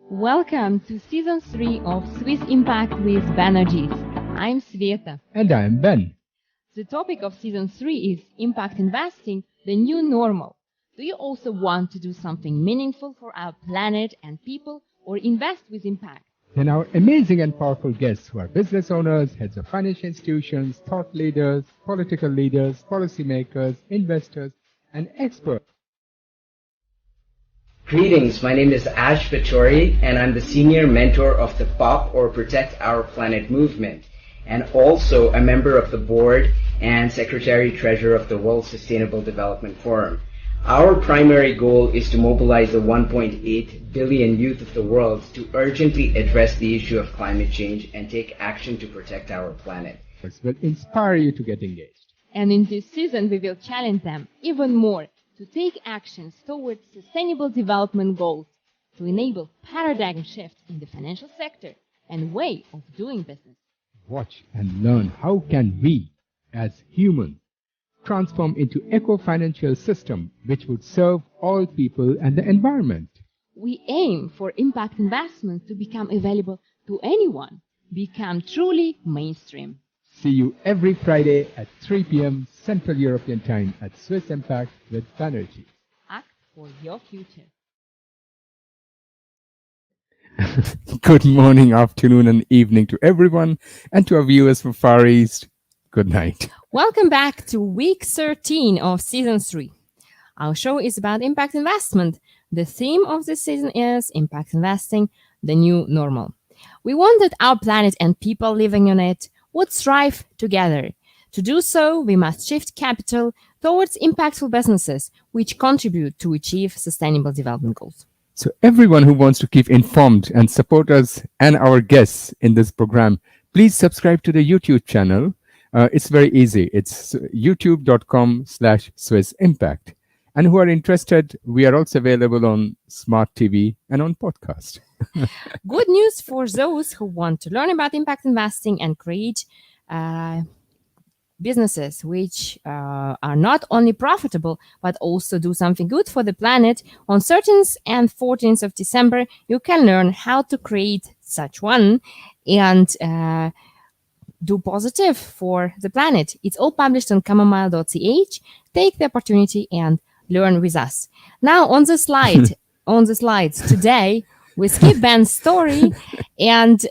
Welcome to Season 3 of Swiss Impact with Banerjis. I'm Sveta. And I'm Ben. The topic of Season 3 is Impact Investing, the new normal. Do you also want to do something meaningful for our planet and people, or invest with impact? Then our amazing and powerful guests who are business owners, heads of financial institutions, thought leaders, political leaders, policymakers, investors, and experts. Greetings, my name is Ash Pachori, and I'm the senior mentor of the POP or Protect Our Planet movement, and also a member of the board and secretary-treasurer of the World Sustainable Development Forum. Our primary goal is to mobilize the 1.8 billion youth of the world to urgently address the issue of climate change and take action to protect our planet. This will inspire you to get engaged. And in this season, we will challenge them even more to take actions towards sustainable development goals to enable paradigm shift in the financial sector and way of doing business. Watch and learn how can we, as humans, transform into eco-financial system which would serve all people and the environment. We aim for impact investments to become available to anyone, become truly mainstream. See you every Friday at 3 p.m. Central European Time at Swiss Impact with Banerjee. Act for your future. Good morning, afternoon, and evening to everyone, and to our viewers from Far East. Good night. Welcome back to week 13 of season 3. Our show is about impact investment. The theme of this season is impact investing, the new normal. We want that our planet and people living on it would thrive together. To do so, we must shift capital towards impactful businesses which contribute to achieve sustainable development goals. So everyone who wants to keep informed and support us and our guests in this program, please subscribe to the YouTube channel. It's very easy. It's youtube.com/Swiss Impact. And who are interested, we are also available on Smart TV and on podcast. Good news for those who want to learn about impact investing and create businesses which are not only profitable but also do something good for the planet. On 13th and 14th of December, you can learn how to create such one and do positive for the planet. It's all published on chamomile.ch. Take the opportunity and learn with us. Now on the slides today, we skip Ben's story, and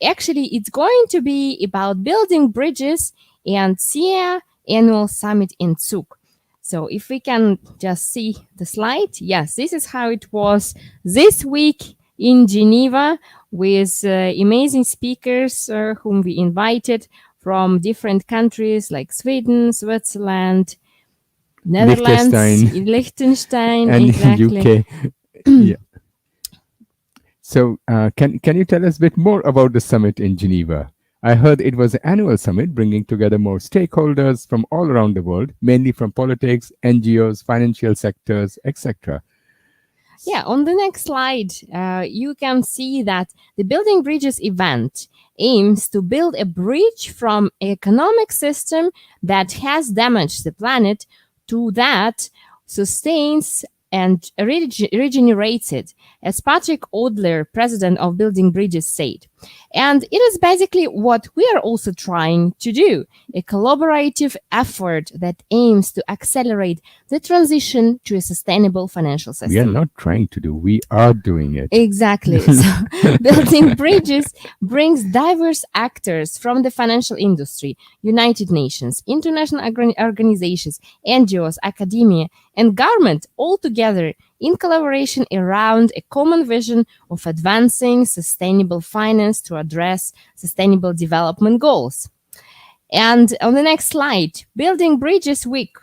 actually it's going to be about building bridges and SIA annual summit in Zug. So if we can just see the slide, yes, this is how it was this week in Geneva with amazing speakers whom we invited from different countries like Sweden, Switzerland, Netherlands, Liechtenstein, and exactly. UK. Yeah. So can you tell us a bit more about the summit in Geneva? I heard it was an annual summit bringing together more stakeholders from all around the world, mainly from politics, NGOs, financial sectors, etc. Yeah, on the next slide, you can see that the Building Bridges event aims to build a bridge from an economic system that has damaged the planet to that sustains and regenerates it, as Patrick Odler, president of Building Bridges, said. And it is basically what we are also trying to do, a collaborative effort that aims to accelerate the transition to a sustainable financial system. We are not trying to do, we are doing it. Exactly. So, Building Bridges brings diverse actors from the financial industry, United Nations, international organizations, NGOs, academia, and government all together in collaboration around a common vision of advancing sustainable finance to address sustainable development goals. And on the next slide, Building Bridges Week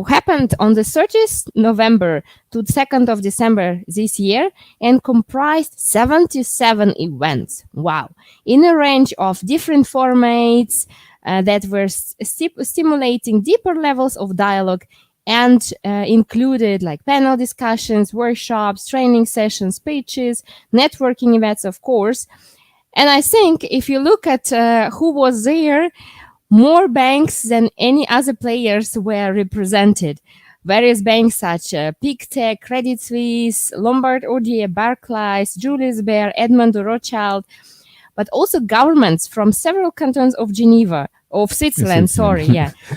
happened on the 30th November to 2nd of December this year and comprised 77 events. Wow. In a range of different formats that were stimulating deeper levels of dialogue and included like panel discussions, workshops, training sessions, speeches, networking events, of course. And I think if you look at who was there, more banks than any other players were represented. Various banks such as Pictet, Credit Suisse, Lombard Odier, Barclays, Julius Baer, Edmond de Rothschild, but also governments from several cantons of Geneva, of Switzerland,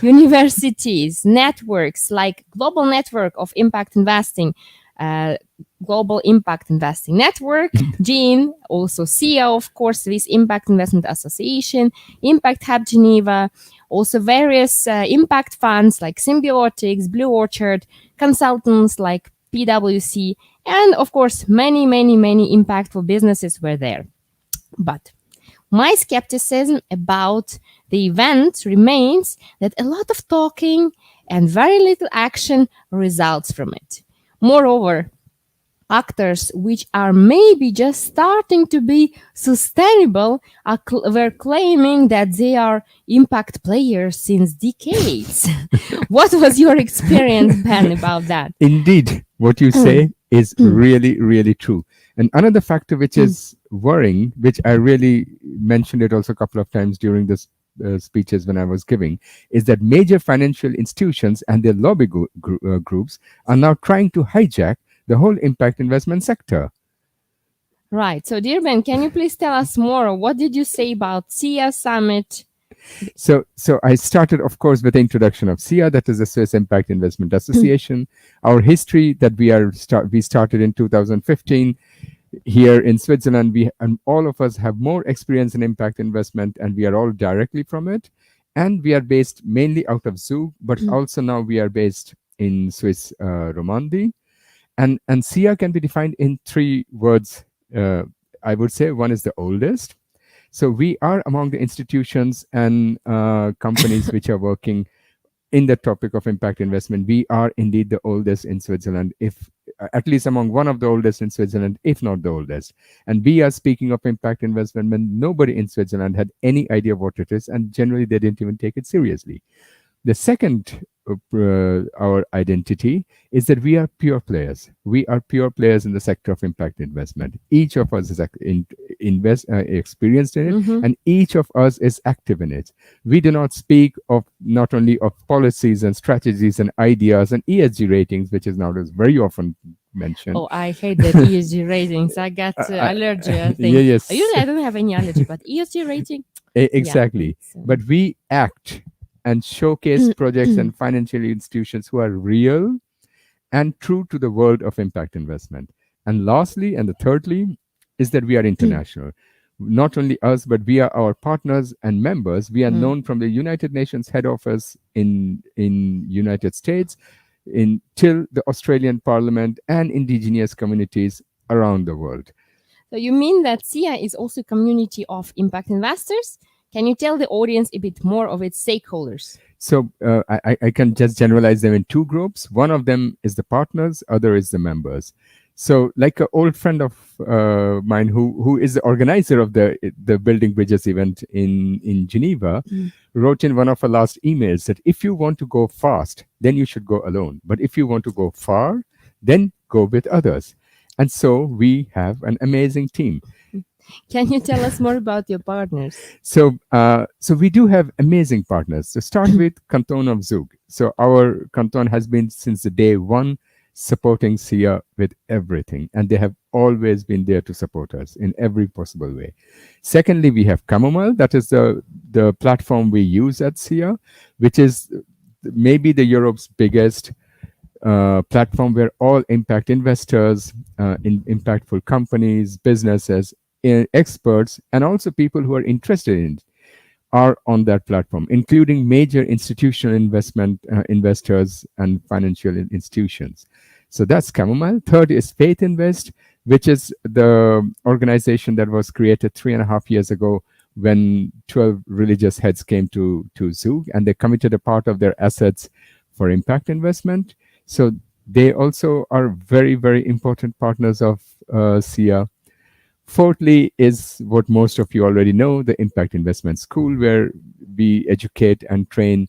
universities, networks like Global Network of Impact Investing, Global Impact Investing Network, GIN, also SIA, of course, Swiss Impact Investment Association, Impact Hub Geneva, also various impact funds like Symbiotics, Blue Orchard, consultants like PwC, and of course, many impactful businesses were there. But my skepticism about the event remains that a lot of talking and very little action results from it. Moreover, actors which are maybe just starting to be sustainable were claiming that they are impact players since decades. What was your experience, Ben, about that? Indeed, what you say is really true. And another factor which is worrying, which I really mentioned it also a couple of times during this speeches when I was giving, is that major financial institutions and their lobby groups are now trying to hijack the whole impact investment sector. Right. So, dear Ben, can you please tell us more? What did you say about SIA Summit? So I started, of course, with the introduction of SIA, that is the Swiss Impact Investment Association. Our history that we started in 2015 here in Switzerland. And all of us have more experience in impact investment, and we are all directly from it. And we are based mainly out of Zug, but also now we are based in Swiss Romandie. And SIA can be defined in three words. I would say one is the oldest. So we are among the institutions and companies which are working in the topic of impact investment. We are indeed the oldest in Switzerland, if at least among one of the oldest in Switzerland, if not the oldest. And we are speaking of impact investment when nobody in Switzerland had any idea what it is, and generally they didn't even take it seriously. The second, our identity is that we are pure players. We are pure players in the sector of impact investment. Each of us is experienced in it, and each of us is active in it. We do not speak of not only of policies and strategies and ideas and ESG ratings, which is nowadays very often mentioned. Oh, I hate the ESG ratings. I got allergy, I think. Yes. Usually I don't have any allergy, but ESG rating? Exactly. Yeah, but we act and showcase projects and financial institutions who are real and true to the world of impact investment. And lastly, and the thirdly, is that we are international. Not only us, but we are our partners and members. We are known from the United Nations head office in United States till the Australian Parliament and indigenous communities around the world. So you mean that SIA is also a community of impact investors? Can you tell the audience a bit more of its stakeholders? So I can just generalize them in two groups. One of them is the partners, other is the members. So like an old friend of mine who is the organizer of the Building Bridges event in Geneva wrote in one of her last emails that if you want to go fast, then you should go alone. But if you want to go far, then go with others. And so we have an amazing team. Can you tell us more about your partners? So we do have amazing partners. To start with, Canton of Zug. So our canton has been since the day one supporting SIA with everything, and they have always been there to support us in every possible way. Secondly, we have Chamomile. That is the platform we use at SIA, which is maybe the Europe's biggest platform where all impact investors, in impactful companies, businesses, experts, and also people who are interested in it are on that platform, including major institutional investors and financial institutions. So that's Chamomile. Third is Faith Invest, which is the organization that was created 3.5 years ago when 12 religious heads came to Zug, and they committed a part of their assets for impact investment. So they also are very, very important partners of SIA. Fourthly is what most of you already know, the Impact Investment School, where we educate and train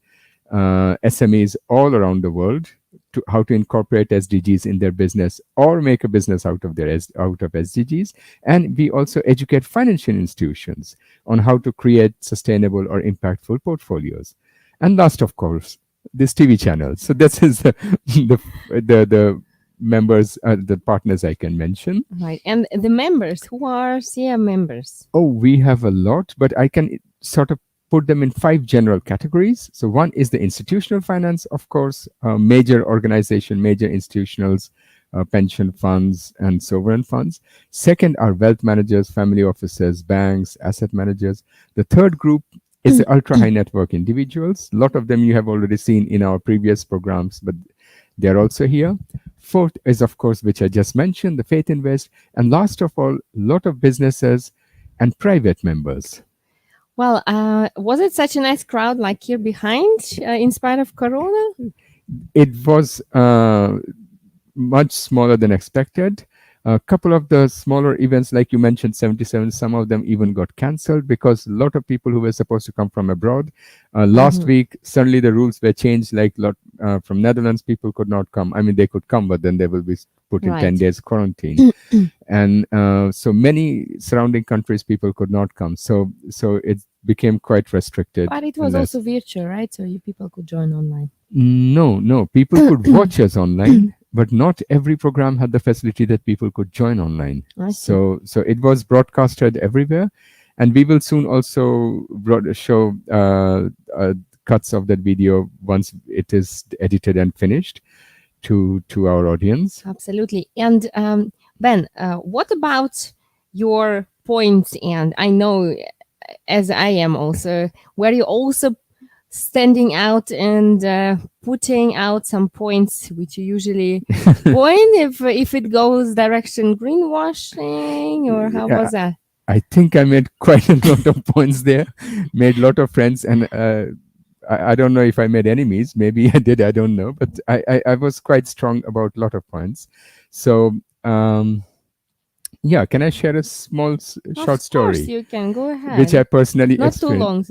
SMEs all around the world to how to incorporate SDGs in their business or make a business out of SDGs. And we also educate financial institutions on how to create sustainable or impactful portfolios. And last, of course, this TV channel. So this is the members, the partners I can mention. Right. And the members, who are SIA members? Oh, we have a lot, but I can sort of put them in 5 general categories. So one is the institutional finance, of course, major organization, major institutionals, pension funds and sovereign funds. Second are wealth managers, family offices, banks, asset managers. The third group is the ultra high net worth individuals. A lot of them you have already seen in our previous programs, but they're also here. Fourth is, of course, which I just mentioned, the Faith Invest. And last of all, a lot of businesses and private members. Well, was it such a nice crowd like here behind, in spite of Corona? It was much smaller than expected. A couple of the smaller events, like you mentioned, 77, some of them even got cancelled because a lot of people who were supposed to come from abroad. Last week, suddenly the rules were changed, like from Netherlands, people could not come. I mean, they could come, but then they will be put in 10 days quarantine. And so many surrounding countries, people could not come. So it became quite restricted. But it was also virtual, right? So you people could join online. No, people could watch us online. But not every program had the facility that people could join online. So it was broadcasted everywhere. And we will soon also show cuts of that video once it is edited and finished to our audience. Absolutely. And Ben, what about your points? And I know, as I am also, were you also standing out and putting out some points which you usually point if it goes direction greenwashing, or how was that? I think I made quite a lot of points there, made a lot of friends, and I don't know if I made enemies. Maybe I did, I don't know, but I was quite strong about a lot of points. So yeah, can I share a small short story? Of course, you can go ahead. Which I personally not too long,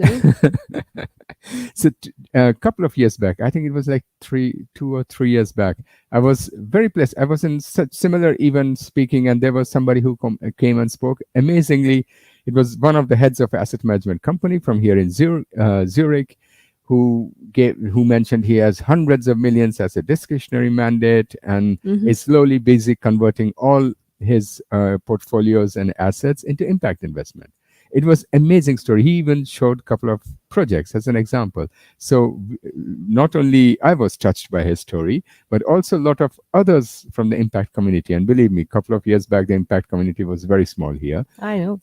So a couple of years back, I think it was like 2 or 3 years back, I was very blessed. I was in such similar event speaking, and there was somebody who came and spoke. Amazingly, it was one of the heads of asset management company from here in Zurich, who mentioned he has hundreds of millions as a discretionary mandate and is slowly busy converting all his portfolios and assets into impact investment. It was amazing story. He even showed a couple of projects as an example. So not only I was touched by his story, but also a lot of others from the impact community. And believe me, a couple of years back, the impact community was very small here. I know.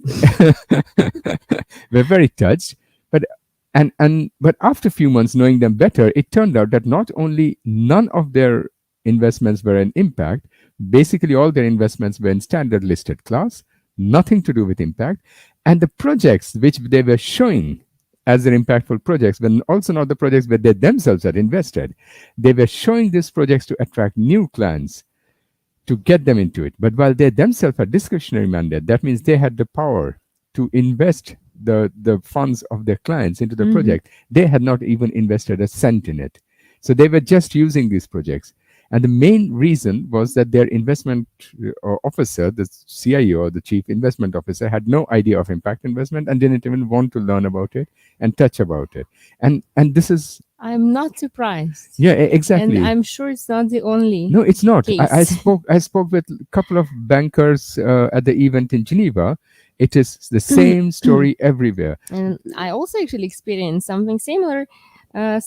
We're very touched. But after a few months knowing them better, it turned out that not only none of their investments were an impact, basically all their investments were in standard listed class, nothing to do with impact. And the projects which they were showing as their impactful projects were also not the projects where they themselves had invested. They were showing these projects to attract new clients, to get them into it. But while they themselves had discretionary mandate, that means they had the power to invest the funds of their clients into the project. They had not even invested a cent in it. So they were just using these projects. And the main reason was that their investment officer, the CIO, or the chief investment officer, had no idea of impact investment and didn't even want to learn about it and touch about it. And this is... I'm not surprised. Yeah, exactly. And I'm sure it's not the only. No, it's not. Case. I spoke with a couple of bankers at the event in Geneva. It is the same story everywhere. And I also actually experienced something similar. A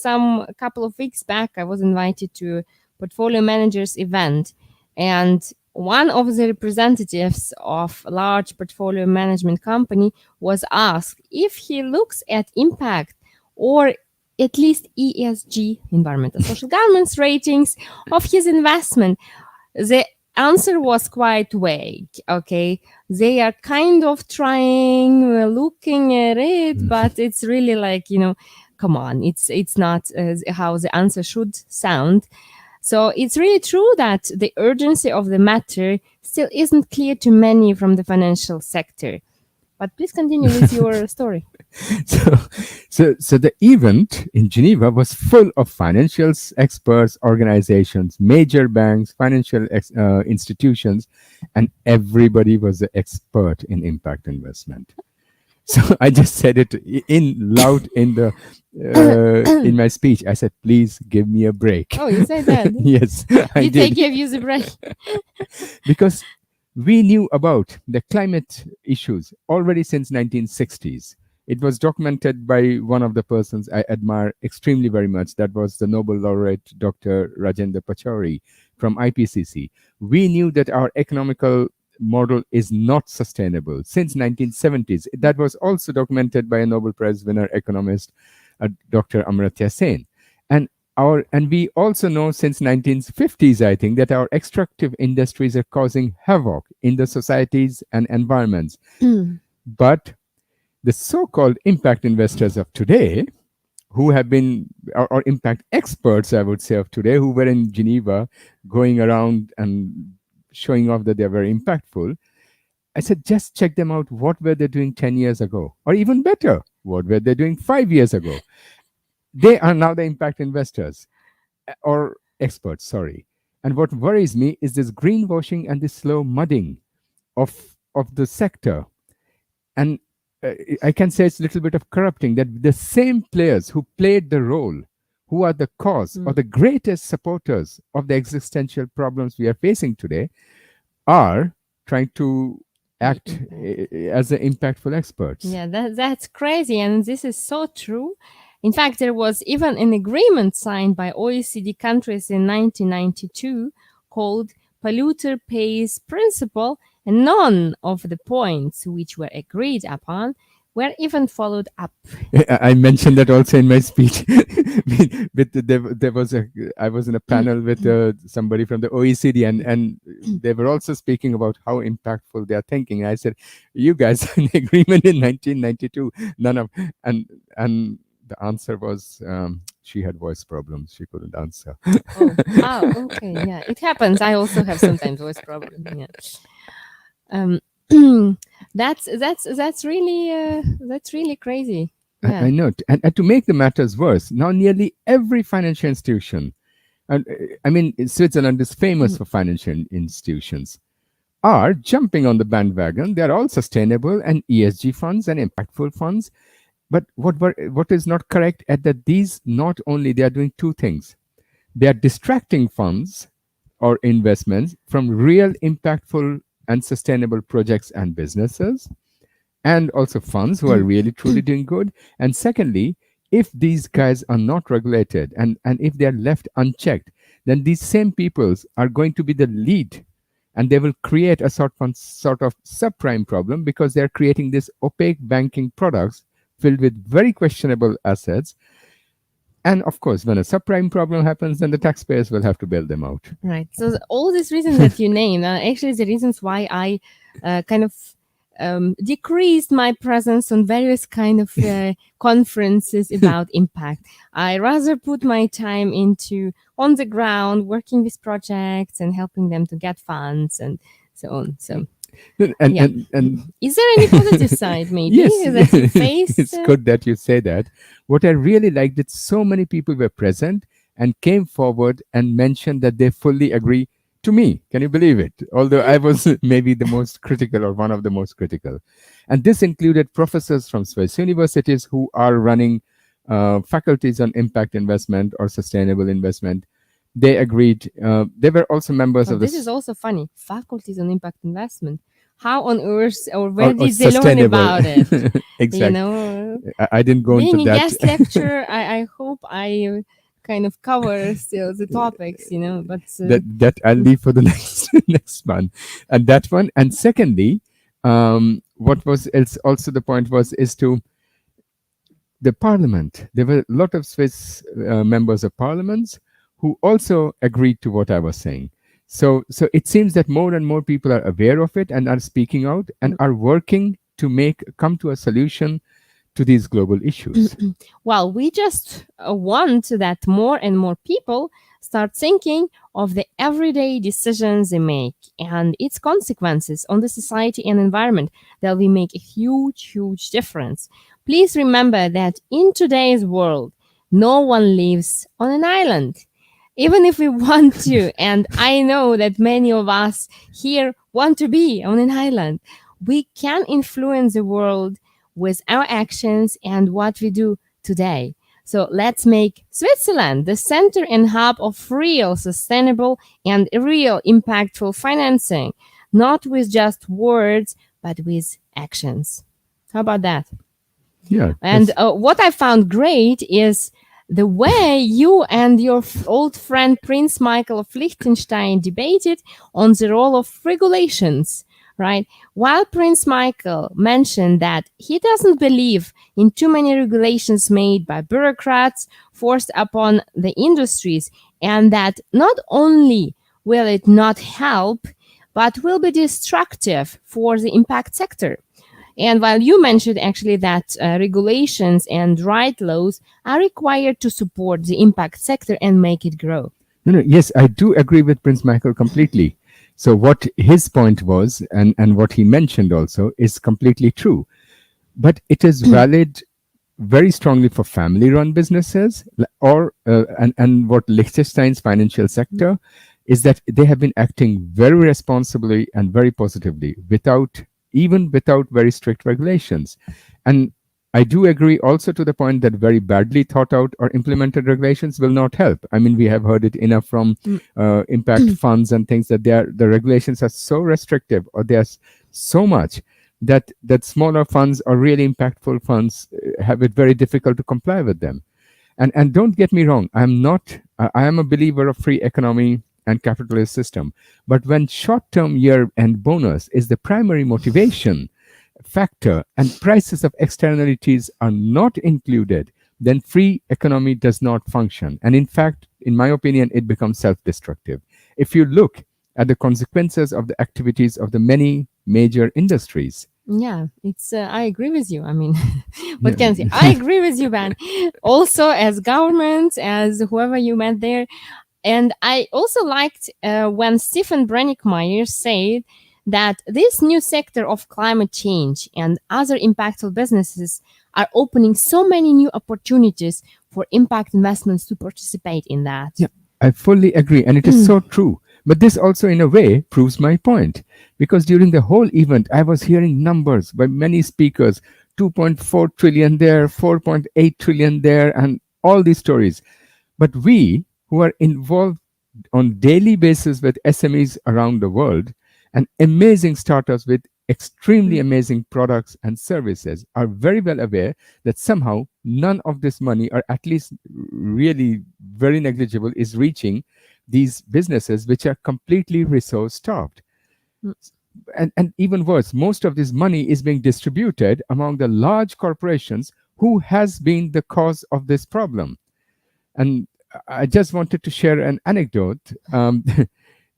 couple of weeks back, I was invited to portfolio managers event, and one of the representatives of a large portfolio management company was asked if he looks at impact or at least ESG, environmental social governance ratings of his investment. The answer was quite vague. Okay, they are kind of trying, looking at it, but it's really like, come on, it's not how the answer should sound. So it's really true that the urgency of the matter still isn't clear to many from the financial sector. But please continue with your story. So the event in Geneva was full of financial experts, organizations, major banks, financial institutions, and everybody was an expert in impact investment. So I just said it in loud in my speech. I said, "Please give me a break." Oh, you said that. Yes, I Did they did, give you the break? because we knew about the climate issues already since 1960s. It was documented by one of the persons I admire extremely very much. That was the Nobel laureate Dr. Rajendra Pachauri from IPCC. We knew that our economical model is not sustainable since 1970s. That was also documented by a Nobel Prize winner economist, Dr. Amartya Sen. And we also know since 1950s, I think, that our extractive industries are causing havoc in the societies and environments. But the so-called impact investors of today, who have been, or impact experts, I would say, of today, who were in Geneva going around and showing off that they're very impactful, I said, just check them out. What were they doing 10 years ago? Or even better, what were they doing 5 years ago? They are now the impact investors, or experts, sorry. And what worries me is this greenwashing and this slow mudding of the sector. And I can say it's a little bit of corrupting, that the same players who played the role, who are the cause or the greatest supporters of the existential problems we are facing today, are trying to act as the impactful experts. Yeah, that's crazy, and this is so true. In fact, there was even an agreement signed by OECD countries in 1992 called Polluter Pays Principle, and none of the points which were agreed upon were even followed up. I mentioned that also in my speech. There was I was in a panel with somebody from the OECD, and they were also speaking about how impactful they are thinking. I said, "You guys are in agreement in 1992. None of and the answer was she had voice problems. She couldn't answer." Okay, yeah, it happens. I also have sometimes voice problems. Yeah. That's really crazy. Yeah. I know. And to make the matters worse, now nearly every financial institution, and I mean, Switzerland is famous for financial institutions, are jumping on the bandwagon. They're all sustainable and ESG funds and impactful funds. But what is not correct at that these not only they are doing two things. They are distracting funds or investments from real impactful and sustainable projects and businesses, and also funds who are really truly doing good. And secondly, if these guys are not regulated and if they are left unchecked, then these same peoples are going to be the lead, and they will create a sort of subprime problem, because they're creating these opaque banking products filled with very questionable assets. And of course, when a subprime problem happens, then the taxpayers will have to bail them out. Right. So all these reasons that you name are actually the reasons why I kind of decreased my presence on various kind of conferences about impact. I rather put my time into on the ground, working with projects and helping them to get funds and so on. So. And is there any positive side, maybe? Yes, that you faced? It's good that you say that. What I really liked is so many people were present and came forward and mentioned that they fully agree to me. Can you believe it? Although I was maybe the most critical, or one of the most critical. And this included professors from Swiss universities who are running faculties on impact investment or sustainable investment. They agreed. They were also members of this. This is also funny. Faculties on impact investment. How on earth, or where did they learn about it? Exactly. You know, I didn't go into that. Being a guest lecturer, I hope I kind of cover still the topics, you know. But that I'll leave for the next one, and that one. And secondly, what was else also the point is to the parliament. There were a lot of Swiss members of parliaments who also agreed to what I was saying. So it seems that more and more people are aware of it and are speaking out and are working to come to a solution to these global issues. Well, we just want that more and more people start thinking of the everyday decisions they make and its consequences on the society and environment. That will make a huge, huge difference. Please remember that in today's world, no one lives on an island. Even if we want to, and I know that many of us here want to be on an island, we can influence the world with our actions and what we do today. So let's make Switzerland the center and hub of real sustainable and real impactful financing, not with just words, but with actions. How about that? Yeah. And what I found great is the way you and your old friend Prince Michael of Liechtenstein debated on the role of regulations, right? While Prince Michael mentioned that he doesn't believe in too many regulations made by bureaucrats forced upon the industries, and that not only will it not help, but will be destructive for the impact sector. And while you mentioned actually that regulations and right laws are required to support the impact sector and make it grow. No, yes, I do agree with Prince Michael completely. So what his point was, and what he mentioned also, is completely true. But it is valid very strongly for family-run businesses, and what Liechtenstein's financial sector is that they have been acting very responsibly and very positively without very strict regulations. And I do agree also to the point that very badly thought out or implemented regulations will not help. I mean, we have heard it enough from impact funds and things that the regulations are so restrictive, or there's so much that smaller funds or really impactful funds have it very difficult to comply with them. And don't get me wrong, I am a believer of free economy and capitalist system. But when short-term year-end bonus is the primary motivation factor and prices of externalities are not included, then free economy does not function. And in fact, in my opinion, it becomes self-destructive. If you look at the consequences of the activities of the many major industries. Yeah, it's. I agree with you. I mean, what can I say? I agree with you, Ben. Also, as government, as whoever you met there, and I also liked when Stephen Brennickmeyer said that this new sector of climate change and other impactful businesses are opening so many new opportunities for impact investments to participate in that. Yeah, I fully agree, and it is so true. But this also, in a way, proves my point. Because during the whole event, I was hearing numbers by many speakers, 2.4 trillion there, 4.8 trillion there, and all these stories. But we, who are involved on daily basis with SMEs around the world, and amazing startups with extremely amazing products and services, are very well aware that somehow none of this money, or at least really very negligible, is reaching these businesses which are completely resource starved. And even worse, most of this money is being distributed among the large corporations who has been the cause of this problem. And I just wanted to share an anecdote.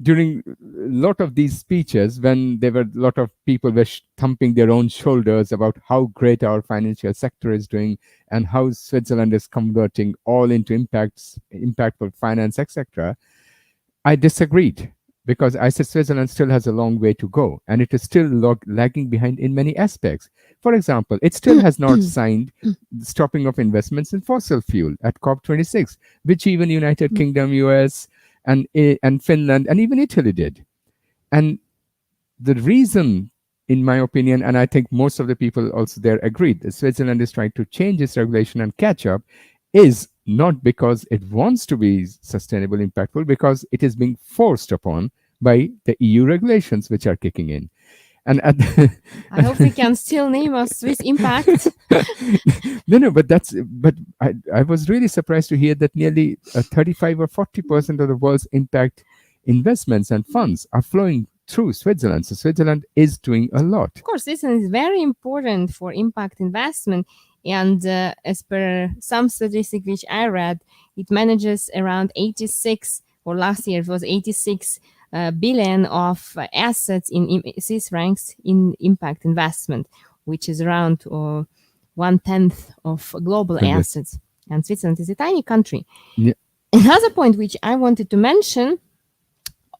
During a lot of these speeches, when there were a lot of people were thumping their own shoulders about how great our financial sector is doing and how Switzerland is converting all into impactful finance, etc., I disagreed, because I said Switzerland still has a long way to go, and it is still lagging behind in many aspects. For example, it still has not signed the stopping of investments in fossil fuel at COP26, which even United Kingdom, US, and Finland, and even Italy did. And the reason, in my opinion, and I think most of the people also there agreed, that Switzerland is trying to change its regulation and catch up, is not because it wants to be sustainable, impactful, because it is being forced upon by the EU regulations which are kicking in. And I hope we can still name us Swiss Impact. No, but I was really surprised to hear that nearly 35 or 40% of the world's impact investments and funds are flowing through Switzerland. So Switzerland is doing a lot. Of course, this is very important for impact investment. And as per some statistic which I read, it manages around 86, or last year it was 86 billion of assets in Swiss francs in impact investment, which is around 1/10 of global assets. And Switzerland is a tiny country. Yeah. Another point which I wanted to mention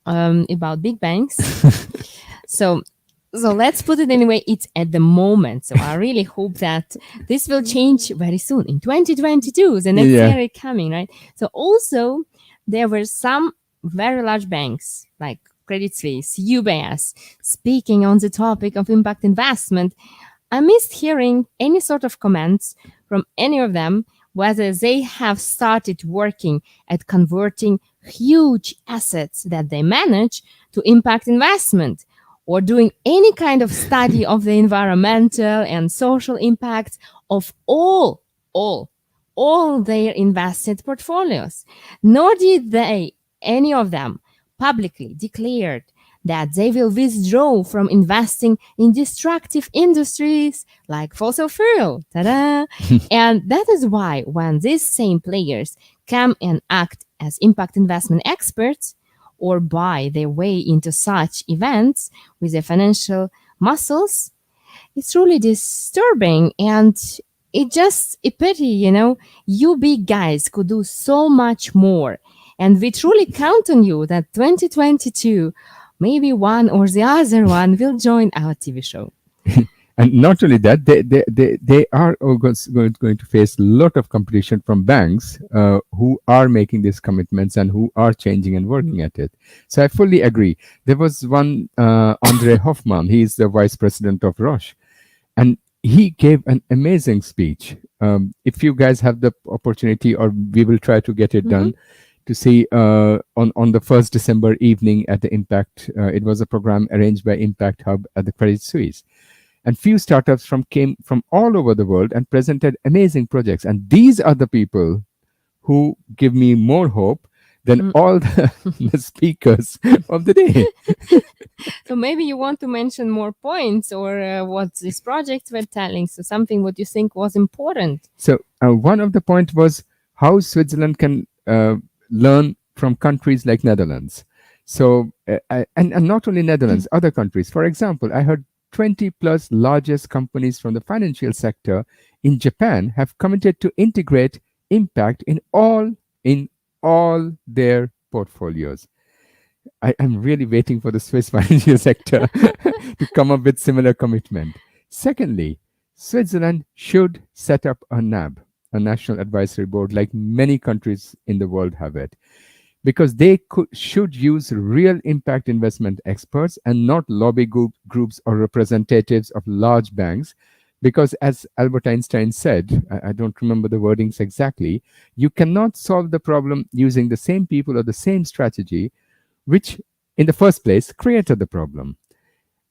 about big banks. So let's put it anyway, it's at the moment. So I really hope that this will change very soon in 2022, the next year coming, right? So also there were some very large banks like Credit Suisse, UBS, speaking on the topic of impact investment. I missed hearing any sort of comments from any of them whether they have started working at converting huge assets that they manage to impact investment, or doing any kind of study of the environmental and social impacts of all their invested portfolios. Nor did they, any of them, publicly declared that they will withdraw from investing in destructive industries like fossil fuel. Ta-da! And that is why when these same players come and act as impact investment experts, or buy their way into such events with their financial muscles, it's really disturbing. And it's just a pity, you big guys could do so much more. And we truly count on you that 2022, maybe one or the other one will join our TV show. And not only that, they are going to face a lot of competition from banks who are making these commitments and who are changing and working at it. So I fully agree. There was one, Andre Hoffman, he is the vice president of Rosh, and he gave an amazing speech. If you guys have the opportunity, or we will try to get it done, to see on the 1st December evening at the Impact. It was a program arranged by Impact Hub at the Credit Suisse. And few startups came from all over the world and presented amazing projects. And these are the people who give me more hope than all the speakers of the day. So maybe you want to mention more points, or what these projects were telling. So something what you think was important. So one of the points was how Switzerland can learn from countries like Netherlands. So and not only Netherlands, other countries. For example, I heard 20 plus largest companies from the financial sector in Japan have committed to integrate impact in all their portfolios. I am really waiting for the Swiss financial sector to come up with similar commitment. Secondly, Switzerland should set up a NAB, a National Advisory Board, like many countries in the world have it, because they should use real impact investment experts and not lobby groups or representatives of large banks. Because as Albert Einstein said, I don't remember the wordings exactly, you cannot solve the problem using the same people or the same strategy, which in the first place created the problem.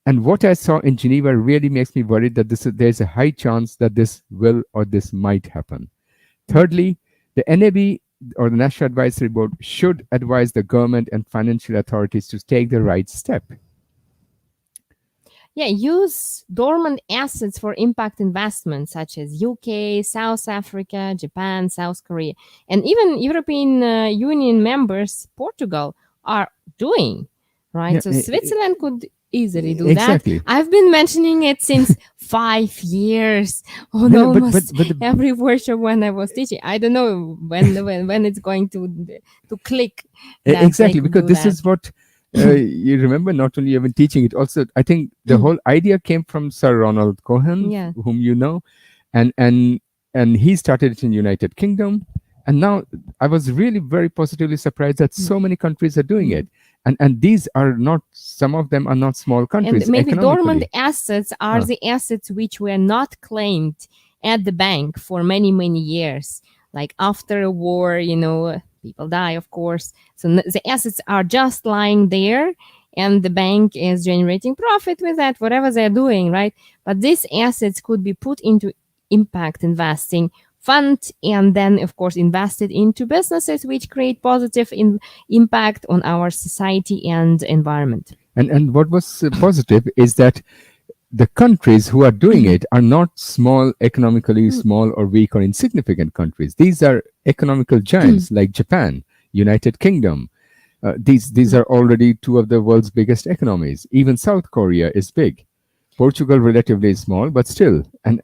And what I saw in Geneva really makes me worried that there's a high chance that this will or this might happen. Thirdly, the NAB, or the National Advisory Board, should advise the government and financial authorities to take the right step. Yeah, use dormant assets for impact investments such as UK, South Africa, Japan, South Korea, and even European Union members, Portugal, are doing, right? Yeah, so Switzerland could easily do exactly. that. I've been mentioning it since 5 years on almost every workshop when I was teaching. I don't know when it's going to click. Exactly, because this is what you remember. Not only you've been teaching it, also I think the whole idea came from Sir Ronald Cohen, whom you know, and he started it in United Kingdom. And now I was really very positively surprised that so many countries are doing it. And these are not, some of them are not small countries. And maybe dormant assets are the assets which were not claimed at the bank for many, many years. Like after a war, people die, of course. So the assets are just lying there, and the bank is generating profit with that, whatever they're doing, right? But these assets could be put into impact investing fund, and then of course invested into businesses which create positive impact on our society and environment. And what was positive is that the countries who are doing it are not small, economically small or weak or insignificant countries. These are economical giants like Japan, United Kingdom. These are already two of the world's biggest economies. Even South Korea is big. Portugal relatively small, but still, and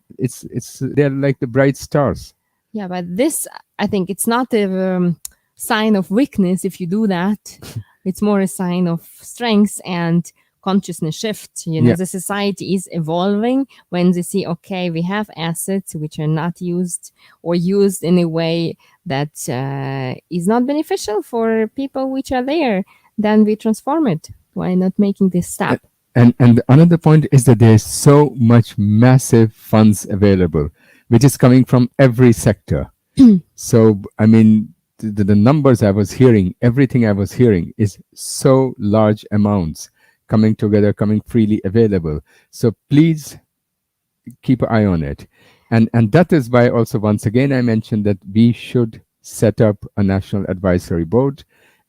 they're like the bright stars. Yeah, but this, I think, it's not a sign of weakness if you do that. It's more a sign of strength and consciousness shift. The society is evolving when they see, okay, we have assets which are not used or used in a way that is not beneficial for people which are there. Then we transform it. Why not making this step? And another point is that there's so much massive funds available, which is coming from every sector. So, I mean, the numbers I was hearing, everything I was hearing is so large amounts coming together, coming freely available. So please keep an eye on it. And that is why also, once again, I mentioned that we should set up a national advisory board,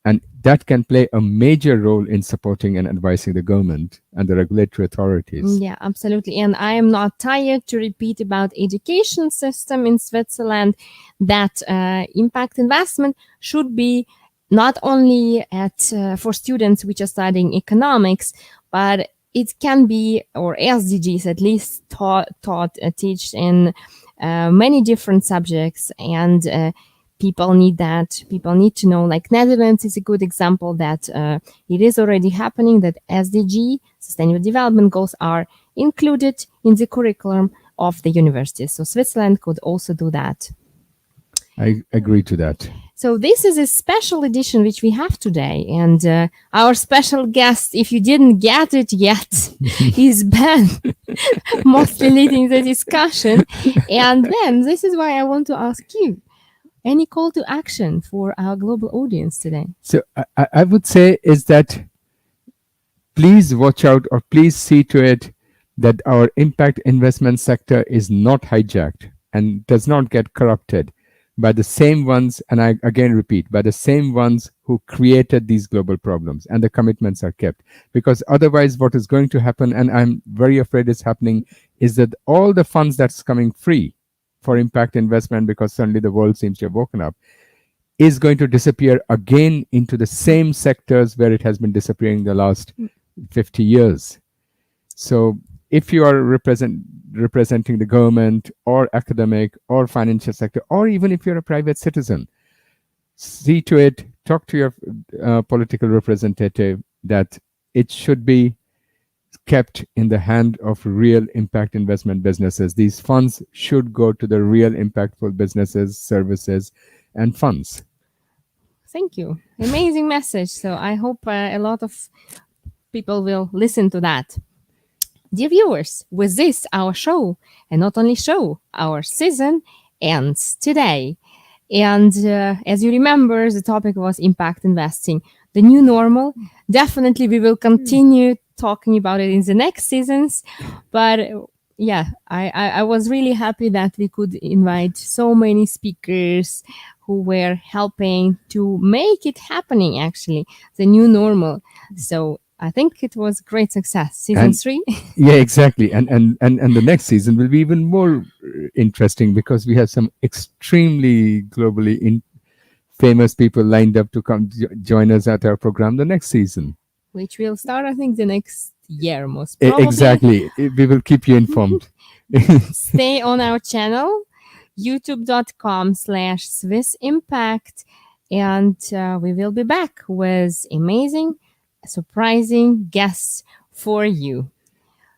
and that can play a major role in supporting and advising the government and the regulatory authorities. Yeah, absolutely. And I am not tired to repeat about education system in Switzerland, that impact investment should be not only at for students which are studying economics, but it can be, or SDGs at least, teach in many different subjects, and people need that. People need to know, like Netherlands is a good example that it is already happening, that SDG, Sustainable Development Goals, are included in the curriculum of the universities. So Switzerland could also do that. I agree to that. So this is a special edition which we have today, and our special guest, if you didn't get it yet, is Ben, mostly leading the discussion. And Ben, this is why I want to ask you, any call to action for our global audience today? So I would say is that please watch out, or please see to it that our impact investment sector is not hijacked and does not get corrupted by the same ones, and I again repeat, by the same ones who created these global problems, and the commitments are kept. Because otherwise what is going to happen, and I'm very afraid it's happening, is that all the funds that's coming free for impact investment, because suddenly the world seems to have woken up, is going to disappear again into the same sectors where it has been disappearing the last 50 years. So if you are representing the government or academic or financial sector, or even if you're a private citizen, see to it, talk to your political representative that it should be kept in the hand of real impact investment businesses. These funds should go to the real impactful businesses, services, and funds. Thank you. Amazing message. So I hope a lot of people will listen to that. Dear viewers, with this, our show, and not only show, our season ends today. And as you remember, the topic was impact investing, the new normal. Definitely, we will continue talking about it in the next seasons. But yeah, I was really happy that we could invite so many speakers who were helping to make it happening, actually, the new normal. So I think it was great success. Season 3. Yeah, exactly. And the next season will be even more interesting, because we have some extremely globally famous people lined up to come join us at our program the next season. Which will start, I think, the next year, most probably. Exactly. We will keep you informed. Stay on our channel, youtube.com/Swiss Impact, and we will be back with amazing, surprising guests for you.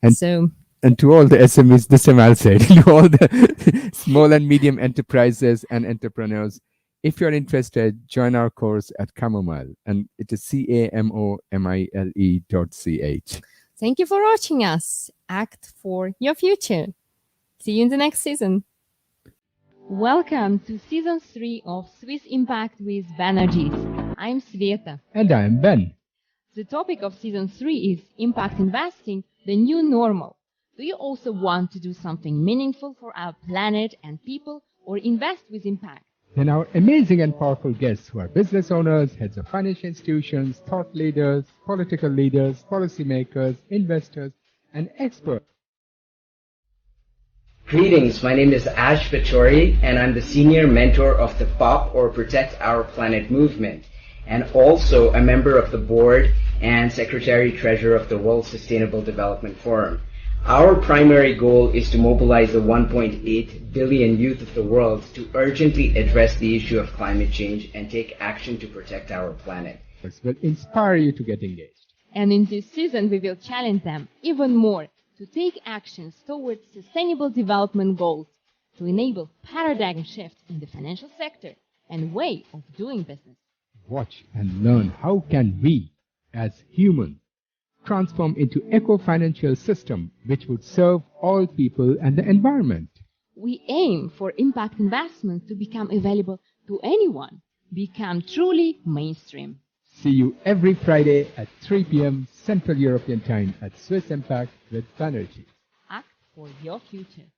And to all the SMEs, this time I'll say it, to all the small and medium enterprises and entrepreneurs, if you're interested, join our course at Camomile, and it is CAMOMILE.ch. Thank you for watching us. Act for your future. See you in the next season. Welcome to Season 3 of Swiss Impact with Banerjis. I'm Sveta. And I'm Ben. The topic of Season 3 is Impact Investing, the new normal. Do you also want to do something meaningful for our planet and people, or invest with impact? Then our amazing and powerful guests, who are business owners, heads of financial institutions, thought leaders, political leaders, policymakers, investors, and experts. Greetings, my name is Ash Bachori, and I'm the senior mentor of the POP, or Protect Our Planet movement, and also a member of the board and secretary-treasurer of the World Sustainable Development Forum. Our primary goal is to mobilize the 1.8 billion youth of the world to urgently address the issue of climate change and take action to protect our planet. This will inspire you to get engaged. And in this season, we will challenge them even more to take actions towards sustainable development goals to enable paradigm shift in the financial sector and way of doing business. Watch and learn how can we, as humans, transform into eco-financial system which would serve all people and the environment. We aim for impact investments to become available to anyone, become truly mainstream. See you every Friday at 3 p.m. Central European Time at Swiss Impact with Banerjee. Act for your future.